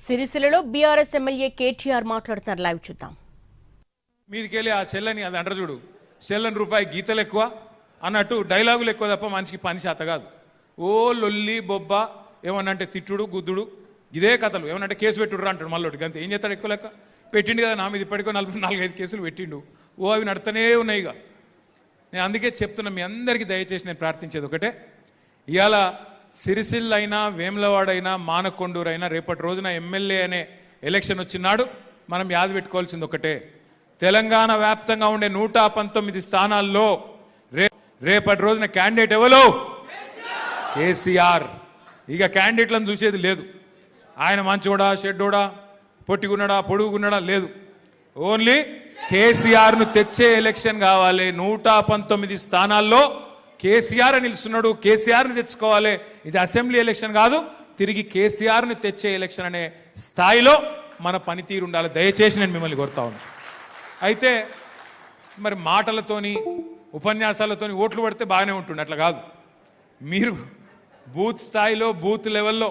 సిరిసిల్లలో BRS MLA KTR మాట్లాడుతున్నారు. Live చూద్దాం. మీదికెళ్ళి ఆ సెల్లని అది అంటారు చూడు, సెల్లని రూపాయి గీతలు ఎక్కువ అన్నట్టు డైలాగులు ఎక్కువ తప్ప మనిషికి పని చేత కాదు. ఓ లొల్లి బొబ్బ ఏమన్నంటే తిట్టుడు గుద్దుడు ఇదే కథలు. ఏమన్నంటే కేసు పెట్టుడు అంటాడు మళ్ళీ గంతే. ఏం చేస్తాడు? ఎక్కువ లెక్క పెట్టిండు కదా నా మీద. ఇప్పటికో 4-5 కేసులు పెట్టిండు. ఓ అవి నడుతూనే ఉన్నాయి. ఇక నేను అందుకే చెప్తున్నా, మీ అందరికీ దయచేసి నేను ప్రార్థించేది ఒకటే, ఇవాళ సిరిసిల్ల అయినా వేములవాడైనా మానకొండూరైనా రేపటి రోజున ఎమ్మెల్యే అనే ఎలక్షన్ వచ్చినాడు మనం యాద పెట్టుకోవాల్సింది ఒకటే, తెలంగాణ వ్యాప్తంగా ఉండే 119 స్థానాల్లో రేపటి రోజున క్యాండిడేట్ ఎవరు? కేసీఆర్. ఇక క్యాండిడేట్లను చూసేది లేదు. ఆయన మంచోడా షెడ్డోడా పొట్టిగున్నాడా పొడుగున్నాడా లేదు. ఓన్లీ కేసీఆర్ను తెచ్చే ఎలక్షన్ కావాలి. 119 స్థానాల్లో కేసీఆర్ నిలుస్తున్నాడు, కేసీఆర్ని తెచ్చుకోవాలి. ఇది అసెంబ్లీ ఎలక్షన్ కాదు, తిరిగి కేసీఆర్ని తెచ్చే ఎలక్షన్ అనే స్థాయిలో మన పనితీరు ఉండాలి. దయచేసి నేను మిమ్మల్ని కోరుతా ఉన్నాను. అయితే మరి మాటలతోని ఉపన్యాసాలతోని ఓట్లు పడితే బాగానే ఉంటుంది, అట్లా కాదు. మీరు బూత్ స్థాయిలో బూత్ లెవెల్లో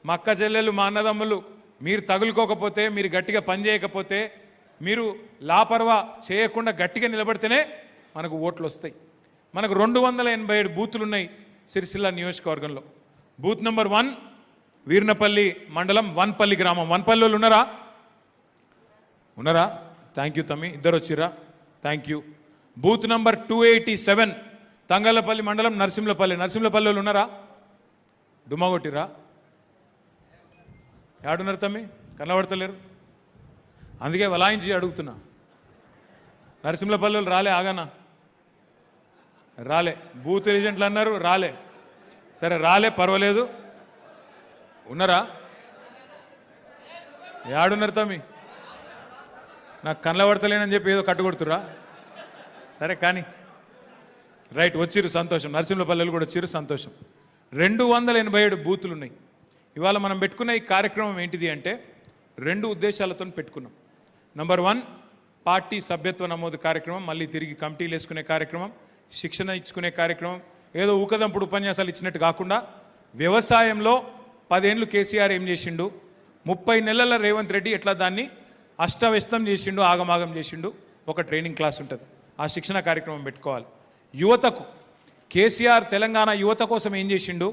మా అక్క చెల్లెలు మా అన్నదమ్ములు మీరు తగులుకోకపోతే, మీరు గట్టిగా పనిచేయకపోతే, మీరు లాపర్వా చేయకుండా గట్టిగా నిలబడితేనే మనకు ఓట్లు వస్తాయి. మనకు 287 బూతులు ఉన్నాయి సిరిసిల్ల నియోజకవర్గంలో. బూత్ నెంబర్ 1 వీర్నపల్లి మండలం వన్పల్లి గ్రామం. వన్పల్లి వాళ్ళు ఉన్నారా? థ్యాంక్ యూ తమ్మి, ఇద్దరు వచ్చిర్రా, thank you. Booth number 287 Thangallapalli మండలం నరసింహపల్లి వాళ్ళు ఉన్నారా? డుమ్మా కొట్టిరా? ఏడున్నారు తమ్మి? కనబడతలేరు, అందుకే వలాయించి అడుగుతున్నా. నరసింహపల్లి వాళ్ళు రాలే? ఆగానా? రాలే. బూత్ ఏజెంట్లు అన్నారు రాలే. సరే రాలే, పర్వాలేదు. ఉన్నారా? ఏడున్నారు తమ్మి? నాకు కనబడతలేనని చెప్పి ఏదో కట్టుకొడుతురా? సరే కానీ రైట్, వచ్చిర్రు, సంతోషం. నరసింహపల్లెలు కూడా వచ్చిర్రు, సంతోషం. 287 బూతులు ఉన్నాయి. ఇవాళ మనం పెట్టుకున్న ఈ కార్యక్రమం ఏంటిది అంటే 2 ఉద్దేశాలతో పెట్టుకున్నాం. నంబర్ 1, పార్టీ సభ్యత్వ నమోదు కార్యక్రమం, మళ్ళీ తిరిగి కమిటీలు వేసుకునే కార్యక్రమం, శిక్షణ ఇచ్చుకునే కార్యక్రమం. ఏదో ఊకదంపుడు ఉపన్యాసాలు ఇచ్చినట్టు కాకుండా వ్యవసాయంలో 10 ఏళ్ళు కేసీఆర్ ఏం చేసిండు, 30 నెలల రేవంత్ రెడ్డి ఎట్లా దాన్ని అష్టవ్యస్తం చేసిండు, ఆగమాగం చేసిండు, ఒక ట్రైనింగ్ క్లాస్ ఉంటుంది. ఆ శిక్షణ కార్యక్రమం పెట్టుకోవాలి. యువతకు కేసీఆర్ తెలంగాణ యువత కోసం ఏం చేసిండు,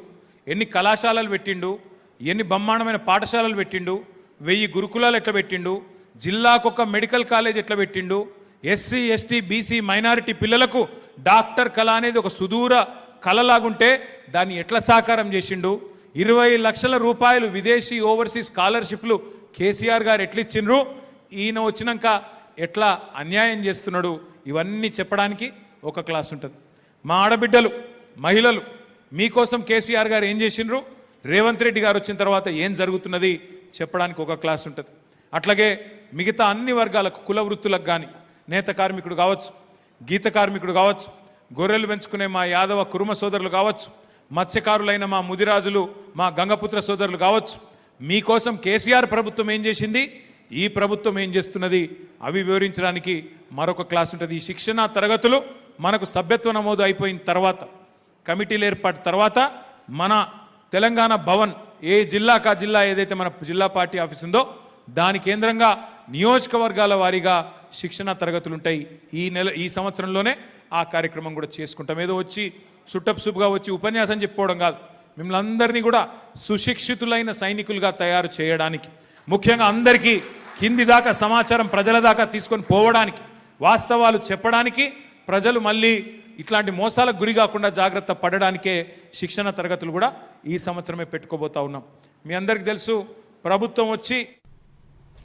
ఎన్ని కళాశాలలు పెట్టిండు, ఎన్ని బ్రహ్మాండమైన పాఠశాలలు పెట్టిండు, 1000 గురుకులాలు ఎట్లా పెట్టిండు, జిల్లాకొక మెడికల్ కాలేజ్ ఎట్లా పెట్టిండు, ఎస్సీ ఎస్టీ బీసీ మైనారిటీ పిల్లలకు డాక్టర్ కళ అనేది ఒక సుదూర కళలాగుంటే దాన్ని ఎట్లా సాకారం చేసిండు, 20 లక్షల రూపాయలు విదేశీ ఓవర్సీస్ స్కాలర్షిప్లు కేసీఆర్ గారు ఎట్లా ఇచ్చిండ్రు, ఈయన వచ్చినాక ఎట్లా అన్యాయం చేస్తున్నాడు, ఇవన్నీ చెప్పడానికి ఒక క్లాస్ ఉంటుంది. మా ఆడబిడ్డలు మహిళలు మీకోసం కేసీఆర్ గారు ఏం చేసిండ్రు, రేవంత్ రెడ్డి గారు వచ్చిన తర్వాత ఏం జరుగుతున్నది చెప్పడానికి ఒక క్లాస్ ఉంటుంది. అట్లాగే మిగతా అన్ని వర్గాలకు, కుల వృత్తులకు కానీ, నేత కార్మికుడు కావచ్చు, గీత కార్మికుడు కావచ్చు, గొర్రెలు పెంచుకునే మా యాదవ కురుమ సోదరులు కావచ్చు, మత్స్యకారులైన మా ముదిరాజులు, మా గంగపుత్ర సోదరులు కావచ్చు, మీకోసం కేసీఆర్ ప్రభుత్వం ఏం చేసింది, ఈ ప్రభుత్వం ఏం చేస్తున్నది, అవి వివరించడానికి మరొక క్లాస్ ఉంటుంది. ఈ శిక్షణ తరగతులు మనకు సభ్యత్వ నమోదు అయిపోయిన తర్వాత, కమిటీలు ఏర్పాటు తర్వాత, మన తెలంగాణ భవన్ ఏ జిల్లాకా జిల్లా ఏదైతే మన జిల్లా పార్టీ ఆఫీస్ ఉందో దాని కేంద్రంగా నియోజకవర్గాల వారీగా శిక్షణ తరగతులు ఉంటాయి. ఈ సంవత్సరంలోనే ఆ కార్యక్రమం కూడా చేసుకుంటాం. ఏదో వచ్చి సుట్టపుసుపుగా వచ్చి ఉపన్యాసం చెప్పుకోవడం కాదు, మిమ్మల్ని అందరినీ కూడా సుశిక్షితులైన సైనికులుగా తయారు చేయడానికి, ముఖ్యంగా అందరికీ కింది దాకా సమాచారం ప్రజల దాకా తీసుకొని పోవడానికి, వాస్తవాలు చెప్పడానికి, ప్రజలు మళ్ళీ ఇట్లాంటి మోసాలకు గురి కాకుండా జాగ్రత్త పడడానికే శిక్షణ తరగతులు కూడా ఈ సంవత్సరమే పెట్టుకోబోతా ఉన్నాం. మీ అందరికీ తెలుసు, ప్రభుత్వం వచ్చి